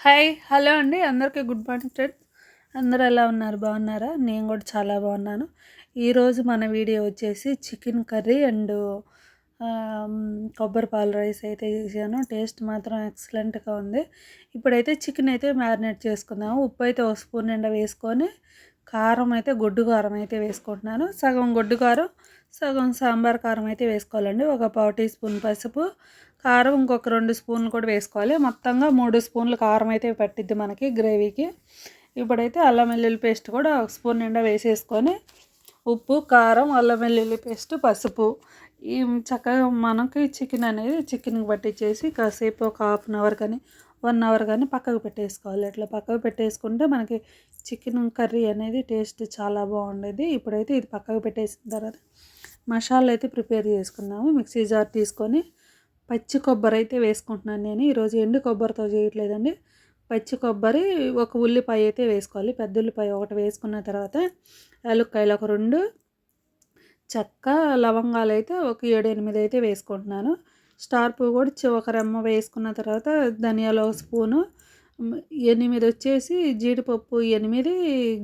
Hi hello అండి అందరికీ good morning friends. అందరూ ఎలా ఉన్నారు, బాగున్నారా? నేను కూడా చాలా బాగున్నాను. ఈరోజు మన వీడియో వచ్చేసి చికెన్ కర్రీ అండ్ కొబ్బరి పాల రైస్ అయితే చేశాను. టేస్ట్ మాత్రం ఎక్సలెంట్గా ఉంది. ఇప్పుడైతే చికెన్ అయితే మ్యారినేట్ చేసుకుందాము. ఉప్పు అయితే ఒక స్పూన్ నిండా వేసుకొని కారం అయితే గొడ్డు కారం అయితే వేసుకుంటున్నాను. సగం గొడ్డు కారం, సగం సాంబార్ కారం అయితే వేసుకోవాలండి. ఒక పావు టీ స్పూన్ పసుపు, కారం ఇంకొక 2 స్పూన్లు కూడా వేసుకోవాలి. మొత్తంగా 3 స్పూన్లు కారం అయితే పట్టిద్ది మనకి గ్రేవీకి. ఇప్పుడైతే అల్లం వెల్లుల్లి పేస్ట్ కూడా ఒక స్పూన్ నిండా వేసేసుకొని ఉప్పు, కారం, అల్లం వెల్లుల్లి పేస్ట్, పసుపు ఈ చక్కగా మనకి చికెన్కి పట్టించేసి కాసేపు ఒక హాఫ్ అన్ అవర్ కానీ 1 అవర్ కానీ పక్కకు పెట్టేసుకోవాలి. ఇట్లా పక్కకు పెట్టేసుకుంటే మనకి చికెన్ కర్రీ అనేది టేస్ట్ చాలా బాగుండేది. ఇప్పుడైతే ఇది పక్కకు పెట్టేసిన తర్వాత మసాలా అయితే ప్రిపేర్ చేసుకుందాము. మిక్సీ జార్ తీసుకొని పచ్చి కొబ్బరి అయితే వేసుకుంటున్నాను. నేను ఈరోజు ఎండు కొబ్బరితో చేయట్లేదండి. పచ్చి కొబ్బరి, ఒక ఉల్లిపాయ అయితే వేసుకోవాలి. పెద్ద ఉల్లిపాయ ఒకటి వేసుకున్న తర్వాత యాలక్కాయలు ఒక 2, చెక్క లవంగాలు అయితే ఒక 7-8 అయితే వేసుకుంటున్నాను. స్టార్ పువ్వు కూడా ఒక రెమ్మ వేసుకున్న తర్వాత ధనియాలు ఒక స్పూను, 8 వచ్చేసి జీడిపప్పు, 8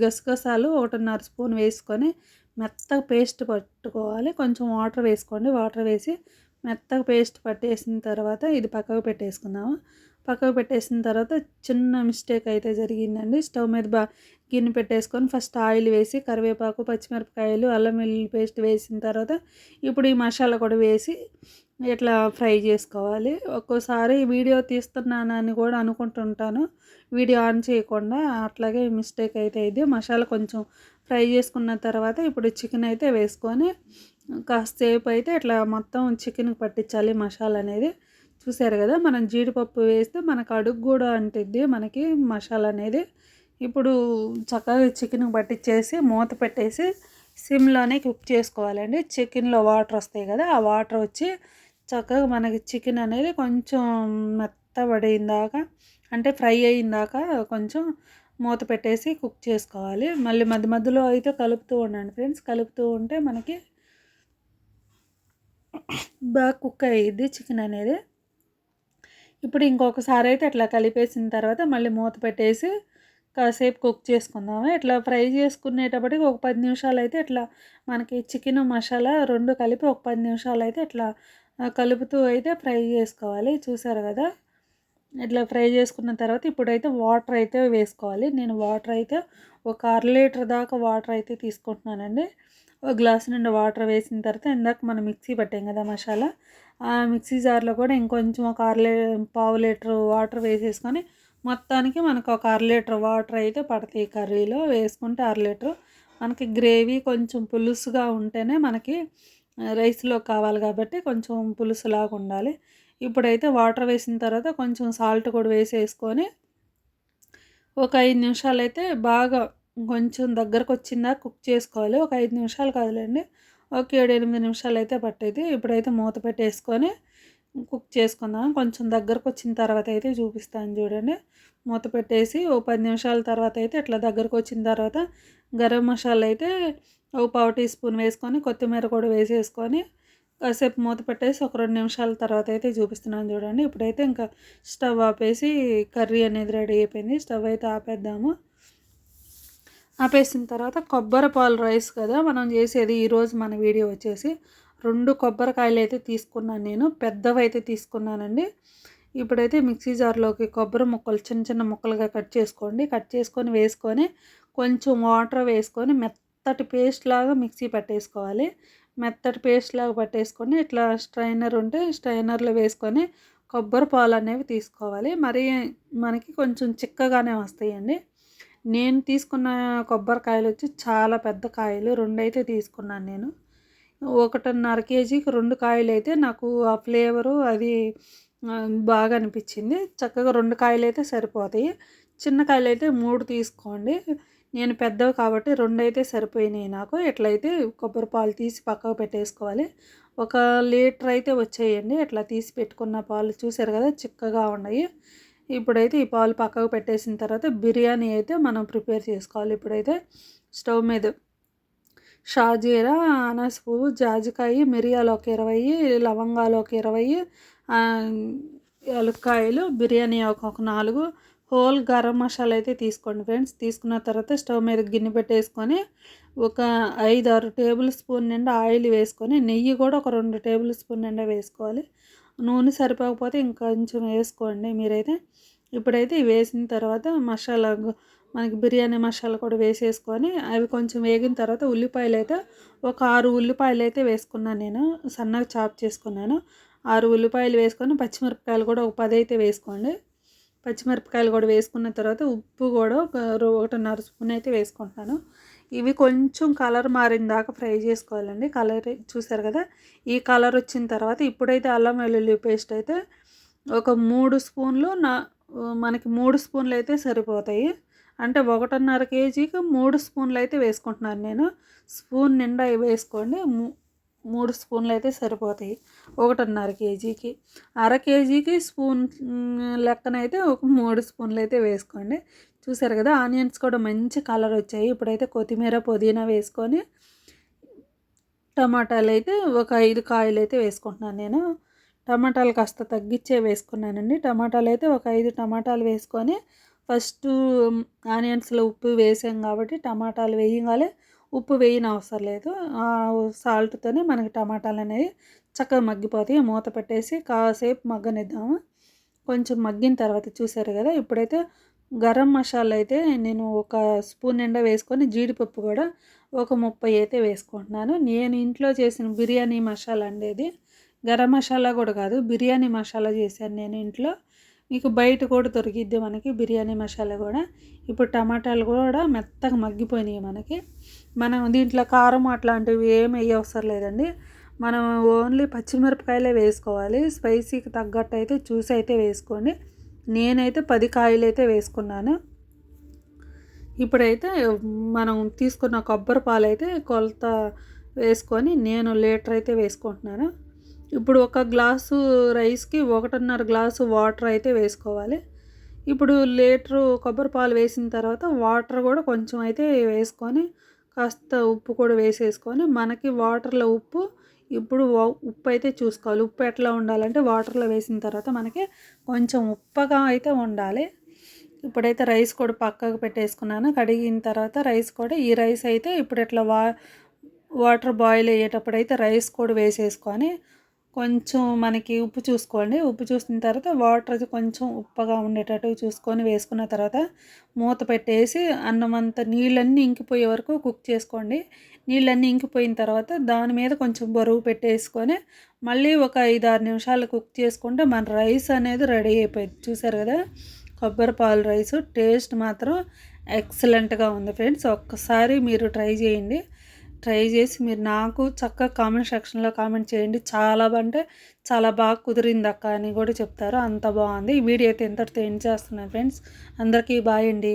గసగసాలు 1.5 స్పూన్ వేసుకొని మెత్తగా పేస్ట్ పట్టుకోవాలి. కొంచెం వాటర్ వేసుకోండి. వాటర్ వేసి మెత్తగా పేస్ట్ పట్టేసిన తర్వాత ఇది పక్కకు పెట్టేసుకుందాము. పక్కకు పెట్టేసిన తర్వాత చిన్న మిస్టేక్ అయితే జరిగిందండి. స్టవ్ మీద గిన్నె పెట్టేసుకొని ఫస్ట్ ఆయిల్ వేసి కరివేపాకు, పచ్చిమిరపకాయలు, అల్లం వెల్లుల్లి పేస్ట్ వేసిన తర్వాత ఇప్పుడు ఈ మసాలా కూడా వేసి ఇట్లా ఫ్రై చేసుకోవాలి. ఒక్కోసారి వీడియో తీస్తున్నానని కూడా అనుకుంటుంటాను, వీడియో ఆన్ చేయకుండా. అట్లాగే మిస్టేక్ అయితే ఇది. మసాలా కొంచెం ఫ్రై చేసుకున్న తర్వాత ఇప్పుడు చికెన్ అయితే వేసుకొని కాసేపు అయితే ఇట్లా మొత్తం చికెన్కి పట్టించాలి మసాలా అనేది. చూసారు కదా, మనం జీడిపప్పు వేస్తే మనకు అడుగు కూడా అంటిద్ది మనకి మసాలా అనేది. ఇప్పుడు చక్కగా చికెన్కి పట్టించేసి మూత పెట్టేసి సిమ్లోనే కుక్ చేసుకోవాలండి. చికెన్లో వాటర్ వస్తాయి కదా, ఆ వాటర్ వచ్చి చక్కగా మనకి చికెన్ అనేది కొంచెం మెత్తబడిందాక, అంటే ఫ్రై అయిందాక కొంచెం మూత పెట్టేసి కుక్ చేసుకోవాలి. మళ్ళీ మధ్య మధ్యలో అయితే కలుపుతూ ఉండండి ఫ్రెండ్స్. కలుపుతూ ఉంటే మనకి బాగా కుక్ అయ్యిద్ది చికెన్ అనేది. ఇప్పుడు ఇంకొకసారి అయితే అట్లా కలిపేసిన తర్వాత మళ్ళీ మూత పెట్టేసి కాసేపు కుక్ చేసుకుందాము. ఇట్లా ఫ్రై చేసుకునేటప్పటికి ఒక 10 నిమిషాలు అయితే ఇట్లా మనకి చికెన్ మసాలా 2 కలిపి ఒక 10 నిమిషాలు అయితే ఇట్లా కలుపుతూ అయితే ఫ్రై చేసుకోవాలి. చూసారు కదా, ఇట్లా ఫ్రై చేసుకున్న తర్వాత ఇప్పుడైతే వాటర్ అయితే వేసుకోవాలి. నేను వాటర్ అయితే ఒక 1/2 లీటర్ దాకా వాటర్ అయితే తీసుకుంటున్నానండి. ఒక గ్లాసు నిండా వాటర్ వేసిన తర్వాత ఇందాక మనం మిక్సీ పట్టాం కదా మసాలా, ఆ మిక్సీ జార్లో కూడా ఇంకొంచెం ఒక పావు లీటర్ వాటర్ వేసేసుకొని మొత్తానికి మనకు ఒక 1/2 లీటర్ వాటర్ అయితే పడతాయి. కర్రీలో వేసుకుంటే 1/2 లీటర్. మనకి గ్రేవీ కొంచెం పులుసుగా ఉంటేనే మనకి రైస్లో కావాలి కాబట్టి కొంచెం పులుసులాగా ఉండాలి. ఇప్పుడైతే వాటర్ వేసిన తర్వాత కొంచెం సాల్ట్ కూడా వేసేసుకొని ఒక 5 నిమిషాలు అయితే బాగా కొంచెం దగ్గరకు వచ్చిందా కుక్ చేసుకోవాలి. ఒక 5 నిమిషాలు కాదులేండి, ఒక 7-8 నిమిషాలు అయితే పట్టేది. ఇప్పుడైతే మూత పెట్టేసుకొని కుక్ చేసుకుందాం. కొంచెం దగ్గరకు వచ్చిన తర్వాత అయితే చూపిస్తాను చూడండి. మూత పెట్టేసి ఓ 10 నిమిషాల తర్వాత అయితే ఇట్లా దగ్గరకు వచ్చిన తర్వాత గరం మసాలా అయితే ఒక పావు టీ స్పూన్ వేసుకొని కొత్తిమీర కూడా వేసేసుకొని కాసేపు మూత పెట్టేసి ఒక 2 నిమిషాల తర్వాత అయితే చూపిస్తున్నాను చూడండి. ఇప్పుడైతే ఇంకా స్టవ్ ఆపేసి కర్రీ అనేది రెడీ అయిపోయింది. స్టవ్ అయితే ఆపేద్దాము. ఆపేసిన తర్వాత కొబ్బరి పాలు రైస్ కదా మనం చేసేది. ఈరోజు మన వీడియో వచ్చేసి 2 కొబ్బరికాయలు అయితే తీసుకున్నాను నేను, పెద్దవి అయితే తీసుకున్నానండి. ఇప్పుడైతే మిక్సీ జార్లోకి కొబ్బరి ముక్కలు చిన్న చిన్న ముక్కలుగా కట్ చేసుకోండి. కట్ చేసుకొని వేసుకొని కొంచెం వాటర్ వేసుకొని మెత్తటి పేస్ట్ లాగా మిక్సీ పట్టేసుకోవాలి. మెత్తటి పేస్ట్ లాగా పట్టేసుకొని ఇట్లా స్ట్రైనర్ ఉంటే స్ట్రైనర్లో వేసుకొని కొబ్బరి పాలు అనేవి తీసుకోవాలి. మరి మనకి కొంచెం చిక్కగానే వస్తాయండి. నేను తీసుకున్న కొబ్బరికాయలు వచ్చి చాలా పెద్ద కాయలు, 2 అయితే తీసుకున్నాను నేను. 1.5 కేజీకి 2 కాయలు అయితే నాకు ఆ ఫ్లేవరు అది బాగా అనిపించింది. చక్కగా 2 కాయలు అయితే సరిపోతాయి. చిన్న కాయలు అయితే 3 తీసుకోండి. నేను పెద్దవి కాబట్టి 2 అయితే సరిపోయినాయి నాకు. ఎట్లయితే కొబ్బరి పాలు తీసి పక్కకు పెట్టేసుకోవాలి. 1 లీటర్ అయితే వచ్చేయండి. ఇట్లా తీసి పెట్టుకున్న పాలు చూసారు కదా, చిక్కగా ఉన్నాయి. ఇప్పుడైతే ఈ పాలు పక్కకు పెట్టేసిన తర్వాత బిర్యానీ అయితే మనం ప్రిపేర్ చేసుకోవాలి. ఇప్పుడైతే స్టవ్ మీద షాజీరా, అనాస పువ్వు, జాజికాయ, మిరియాలు ఒక 20, లవంగాలు ఒక 20, యాలక్కాయలు, బిర్యానీ ఒక 4, హోల్ గరం మసాలా అయితే తీసుకోండి ఫ్రెండ్స్. తీసుకున్న తర్వాత స్టవ్ మీద గిన్నె పెట్టేసుకొని ఒక 5-6 టేబుల్ స్పూన్ నిండా ఆయిల్ వేసుకొని, నెయ్యి కూడా ఒక 2 టేబుల్ స్పూన్ నిండా వేసుకోవాలి. నూనె సరిపోకపోతే ఇంకొంచెం వేసుకోండి మీరైతే. ఇప్పుడైతే ఇవి వేసిన తర్వాత మసాలా మనకి బిర్యానీ మసాలా కూడా వేసేసుకొని అవి కొంచెం వేగిన తర్వాత ఉల్లిపాయలు అయితే ఒక 6 ఉల్లిపాయలు అయితే వేసుకున్నాను నేను, సన్నగా చాప్ చేసుకున్నాను. 6 ఉల్లిపాయలు వేసుకొని పచ్చిమిరపకాయలు కూడా ఒక 10 అయితే వేసుకోండి. పచ్చిమిరపకాయలు కూడా వేసుకున్న తర్వాత ఉప్పు కూడా ఒక 1.5 స్పూన్ అయితే వేసుకుంటున్నాను. ఇవి కొంచెం కలర్ మారిన దాకా ఫ్రై చేసుకోవాలండి. కలర్ చూసారు కదా, ఈ కలర్ వచ్చిన తర్వాత ఇప్పుడైతే అల్లం వెల్లుల్లి పేస్ట్ అయితే ఒక 3 స్పూన్లు మనకి 3 స్పూన్లు అయితే సరిపోతాయి. అంటే 1.5 కేజీకి 3 స్పూన్లు అయితే వేసుకుంటున్నాను నేను. స్పూన్ నిండా వేసుకోండి. 3 స్పూన్లు అయితే సరిపోతాయి 1.5 కేజీకి. అర కేజీకి స్పూన్ లెక్కనైతే ఒక 3 స్పూన్లు అయితే వేసుకోండి. చూసారు కదా, ఆనియన్స్ కూడా మంచి కలర్ వచ్చాయి. ఇప్పుడైతే కొత్తిమీర పుదీనా వేసుకొని టమాటాలు అయితే ఒక 5 కాయలు అయితే వేసుకుంటున్నాను నేను. టమాటాలు కాస్త తగ్గించే వేసుకున్నానండి. టమాటాలు అయితే ఒక 5 టమాటాలు వేసుకొని ఫస్ట్ ఆనియన్స్లో ఉప్పు వేసాం కాబట్టి టమాటాలు వేయగానే ఉప్పు వేయని అవసరం లేదు. సాల్ట్తోనే మనకి టమాటాలు అనేవి చక్కగా మగ్గిపోతాయి. మూత పెట్టేసి కాసేపు మగ్గనిద్దాము. కొంచెం మగ్గిన తర్వాత చూసారు కదా, ఇప్పుడైతే గరం మసాలా అయితే నేను ఒక స్పూన్ నిండా వేసుకొని జీడిపప్పు కూడా ఒక 30 అయితే వేసుకుంటున్నాను. నేను ఇంట్లో చేసిన బిర్యానీ మసాలా అండి ఇది. గరం మసాలా కూడా కాదు, బిర్యానీ మసాలా చేశాను నేను ఇంట్లో. మీకు బయట కూడా దొరికిద్ది మనకి బిర్యానీ మసాలా కూడా. ఇప్పుడు టమాటాలు కూడా మెత్తగా మగ్గిపోయినాయి మనకి. మనం దీంట్లో కారం అట్లాంటివి ఏమి వేయవసరం లేదండి. మనం ఓన్లీ పచ్చిమిరపకాయలే వేసుకోవాలి. స్పైసీకి తగ్గట్టు అయితే చూసి అయితే వేసుకోండి. నేనైతే 10 కాయలు అయితే వేసుకున్నాను. ఇప్పుడైతే మనం తీసుకున్న కొబ్బరి పాలు అయితే కొలత వేసుకొని నేను లీటర్ అయితే వేసుకుంటున్నాను. ఇప్పుడు ఒక గ్లాసు రైస్కి 1.5 గ్లాసు వాటర్ అయితే వేసుకోవాలి. ఇప్పుడు లీటరు కొబ్బరి పాలు వేసిన తర్వాత వాటర్ కూడా కొంచెం అయితే వేసుకొని కాస్త ఉప్పు కూడా వేసేసుకొని, మనకి వాటర్లో ఉప్పు ఇప్పుడు ఉప్పు అయితే చూసుకోవాలి. ఉప్పు ఎట్లా ఉండాలంటే వాటర్లో వేసిన తర్వాత మనకి కొంచెం ఉప్పగా అయితే ఉండాలి. ఇప్పుడైతే రైస్ కూడా పక్కకు పెట్టేసుకున్నాను. కడిగిన తర్వాత రైస్ కూడా, ఈ రైస్ అయితే ఇప్పుడు ఇట్లా వాటర్ బాయిల్ అయ్యేటప్పుడు అయితే రైస్ కూడా వేసేసుకొని కొంచెం మనకి ఉప్పు చూసుకోండి. ఉప్పు చూసిన తర్వాత వాటర్ కొంచెం ఉప్పగా ఉండేటట్టు చూసుకొని వేసుకున్న తర్వాత మూత పెట్టేసి అన్నం అంతా నీళ్ళన్నీ ఇంకిపోయే వరకు కుక్ చేసుకోండి. నీళ్ళన్నీ ఇంకిపోయిన తర్వాత దాని మీద కొంచెం బరువు పెట్టేసుకొని మళ్ళీ ఒక 5-6 నిమిషాలు కుక్ చేసుకుంటే మన రైస్ అనేది రెడీ అయిపోయింది. చూసారు కదా, కొబ్బరి పాలు రైస్ టేస్ట్ మాత్రం ఎక్సలెంట్గా ఉంది ఫ్రెండ్స్. ఒక్కసారి మీరు ట్రై చేయండి. ట్రై చేసి మీరు నాకు చక్కగా కామెంట్ సెక్షన్లో కామెంట్ చేయండి. చాలా బాగా కుదిరింది అక్క అని కూడా చెప్తారు. అంత బాగుంది. ఈ వీడియో అయితే ఇంతటితో ఎండ్ చేస్తున్నాను ఫ్రెండ్స్. అందరికీ బాయ్ అండి.